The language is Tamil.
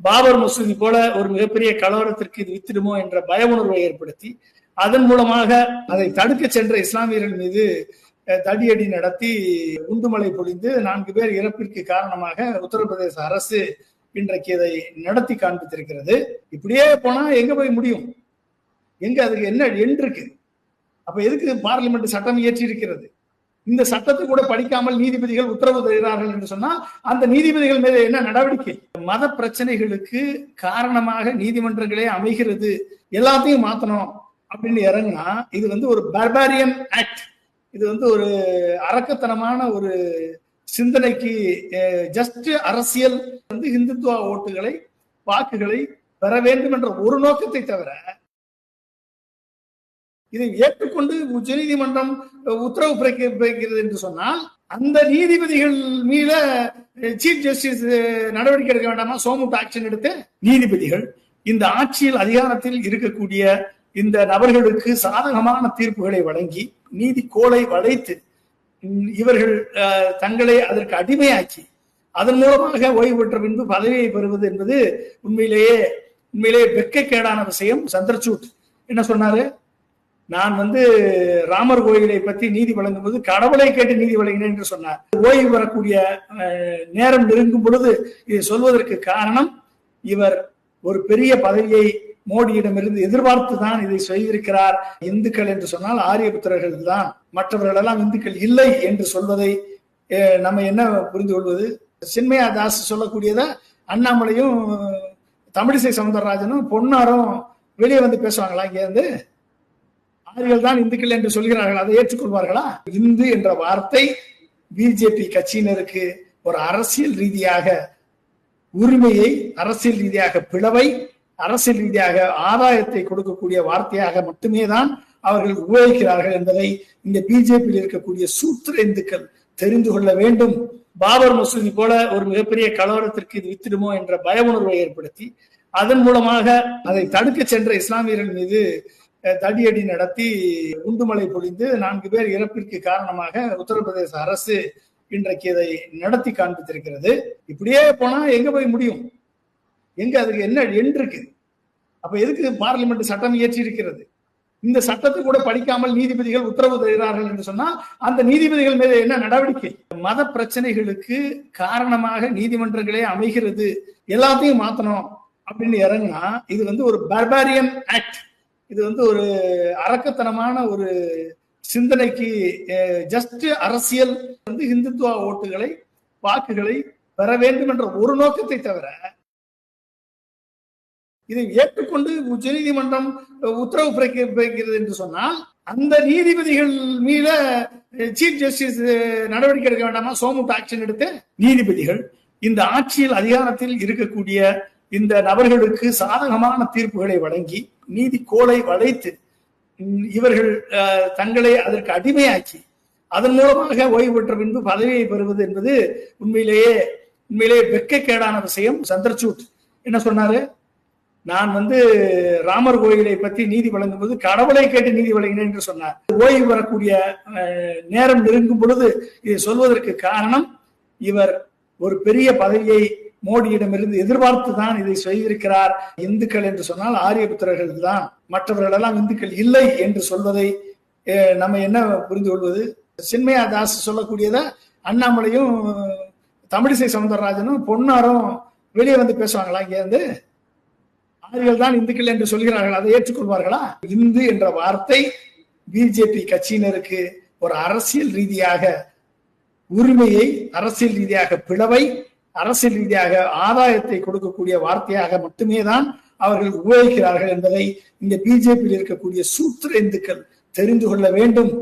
பாபர் மசூதி போல ஒரு மிகப்பெரிய கலவரத்திற்கு இது வித்திடுமோ என்ற பய உணர்வை ஏற்படுத்தி அதன் மூலமாக அதை தடுக்க சென்ற இஸ்லாமியர்கள் மீது தடியடி நடத்தி உந்துமலை பொழிந்து 4 பேர் இறப்பிற்கு காரணமாக உத்தரப்பிரதேச அரசு இன்றைக்கு இதை நடத்தி காண்பித்திருக்கிறது. இப்படியே போனா எங்க போய் முடியும்? எங்க அதுக்கு என்ன இருக்கு? அப்ப எதுக்கு பார்லிமெண்ட் சட்டம் இயற்றி இருக்கிறது? இந்த சட்டத்தை கூட படிக்காமல் நீதிபதிகள் உத்தரவு தருகிறார்கள் என்று சொன்னால் அந்த நீதிபதிகள் மீது என்ன நடவடிக்கை? மத பிரச்சனைகளுக்கு காரணமாக நீதிமன்றங்களே அமைகிறது, எல்லாத்தையும் மாத்தணும் அப்படின்னு இறங்கினா இது ஒரு பர்பாரியன் ஆக்ட். இது ஒரு அரக்கத்தனமான ஒரு சிந்தனைக்கு ஜஸ்ட் அரசியல் இந்துத்துவ ஓட்டுகளை வாக்குகளை பெற வேண்டும் என்ற ஒரு நோக்கத்தை தவிர இதை ஏற்றுக்கொண்டு உச்ச நீதிமன்றம் உத்தரவு பிறப்பிக்கிறது என்று சொன்னால் அந்த நீதிபதிகள் மீத சீஃப் ஜஸ்டிஸ் நடவடிக்கை எடுக்க வேண்டாமா? சோமுட் ஆக்ஷன் எடுத்து நீதிபதிகள் இந்த ஆட்சியில் அதிகாரத்தில் இருக்கக்கூடிய இந்த நபர்களுக்கு சாதகமான தீர்ப்புகளை வழங்கி நீதி கோளை வளைத்து இவர்கள் தங்களை அதற்கு அடிமையாக்கி அதன் மூலமாக ஓய்வு பெற்ற பின்பு பதவியை பெறுவது என்பது உண்மையிலேயே வெட்கக்கேடான விஷயம். சந்திரசூட் என்ன சொன்னாரு? நான் ராமர் கோயிலை பற்றி நீதி வழங்கும் போது கடவுளை கேட்டு நீதி வழங்கினேன் என்று சொன்னார். ஓய்வு வரக்கூடிய நேரம் நெருங்கும் பொழுது இதை சொல்வதற்கு காரணம் இவர் ஒரு பெரிய பதவியை மோடியிடமிருந்து எதிர்பார்த்துதான் இதை செய்திருக்கிறார். இந்துக்கள் என்று சொன்னால் ஆரியபுத்திரர்கள் தான், மற்றவர்கள் எல்லாம் இந்துக்கள் இல்லை என்று சொல்வதை நம்ம என்ன புரிந்து கொள்வது? சின்மயா தாஸ் சொல்லக்கூடியத அண்ணாமலையும் தமிழிசை சவுந்தரராஜனும் பொன்னாரும் வெளியே பேசுவாங்களா? இங்க ஆரியர்கள் தான் இந்துக்கள் என்று சொல்கிறார்கள், அதை ஏற்றுக்கொள்வார்களா? இந்து என்ற வார்த்தை பிஜேபி கட்சியினருக்கு ஒரு அரசியல் ரீதியாக உரிமையை, அரசியல் ரீதியாக பிளவை, அரசியல் ரீதியாக ஆதாயத்தை கொடுக்கக்கூடிய வார்த்தையாக மட்டுமே தான் அவர்கள் உபயோகிக்கிறார்கள் என்பதை இந்த பிஜேபியில் இருக்கக்கூடிய சூத்திர இந்துக்கள் தெரிந்து கொள்ள வேண்டும். பாபர் மசூதி போல ஒரு மிகப்பெரிய கலவரத்திற்கு இது வித்திடுமோ என்ற பய உணர்வை ஏற்படுத்தி அதன் மூலமாக அதை தடுக்க சென்ற இஸ்லாமியர்கள் மீது தடியடி நடத்தி உந்துமலை பொழிந்து 4 பேர் இறப்பிற்கு காரணமாக உத்தரப்பிரதேச அரசு இன்றைக்கு இதை நடத்தி காண்பித்திருக்கிறது. இப்படியே போனா எங்க போய் முடியும்? எங்க அதுக்கு என்ன இருக்கு? அப்ப எதுக்கு பார்லிமெண்ட் சட்டம் இயற்றி இருக்கிறது? இந்த சட்டத்தை கூட படிக்காமல் நீதிபதிகள் உத்தரவு தருகிறார்கள் என்று சொன்னால் அந்த நீதிபதிகள் மீது என்ன நடவடிக்கை? மத பிரச்சனைகளுக்கு காரணமாக நீதிமன்றங்களே அமைகிறது, எல்லாத்தையும் மாத்தணும் அப்படின்னு இறங்கினா இது ஒரு பர்பாரியன் ஆக்ட். இது ஒரு அரக்கத்தனமான ஒரு சிந்தனைக்கு ஜஸ்ட் அரசியல் இந்துத்துவ ஓட்டுகளை வாக்குகளை பெற வேண்டும் என்ற ஒரு நோக்கத்தை தவிர இதை ஏற்றுக்கொண்டு உச்ச நீதிமன்றம் உத்தரவு பிறப்பிக்கிறது என்று சொன்னால் அந்த நீதிபதிகள் மீத சீஃப் ஜஸ்டிஸ் நடவடிக்கை எடுக்க வேண்டாமா? சோமுட் ஆக்ஷன் எடுத்து நீதிபதிகள் இந்த ஆட்சியில் அதிகாரத்தில் இருக்கக்கூடிய இந்த நபர்களுக்கு சாதகமான தீர்ப்புகளை வழங்கி நீதி கோளை வளைத்து இவர்கள் தங்களை அதற்கு அடிமையாக்கி அதன் மூலமாக ஓய்வு பெற்ற பின்பு பதவியை பெறுவது என்பது உண்மையிலேயே வெட்கக்கேடான விஷயம். சந்திரசூட் என்ன சொன்னாரு? நான் ராமர் கோயிலை பற்றி நீதி வழங்கும் போது கடவுளை கேட்டு நீதி வழங்கினேன் என்று சொன்னார். ஓய்வு வரக்கூடிய நேரம் நெருங்கும் பொழுது இதை சொல்வதற்கு காரணம் இவர் ஒரு பெரிய பதவியை மோடியிடமிருந்து எதிர்பார்த்துதான் இதை செய்திருக்கிறார். இந்துக்கள் என்று சொன்னால் ஆரியபுத்திரர்கள் தான், மற்றவர்கள் எல்லாம் இந்துக்கள் இல்லை என்று சொல்வதை நம்ம என்ன புரிந்து கொள்வது? சின்மயா தாஸ் சொல்லக்கூடியத அண்ணாமலையும் தமிழிசை சவுந்தரராஜனும் பொன்னாரும் வெளியே பேசுவாங்களா? இங்க ஆரியர்கள் தான் இந்துக்கள் என்று சொல்கிறார்கள், அதை ஏற்றுக்கொள்வார்களா? இந்து என்ற வார்த்தை பிஜேபி கட்சியினருக்கு ஒரு அரசியல் ரீதியாக உரிமையை, அரசியல் ரீதியாக பிளவை, அரசியல் ரீதியாக ஆதாயத்தை கொடுக்கக்கூடிய வார்த்தையாக மட்டுமே தான் அவர்கள் உபயோகிக்கிறார்கள் என்பதை இந்த பிஜேபியில் இருக்கக்கூடிய சூத்திர இந்துக்கள் தெரிந்து கொள்ள வேண்டும்.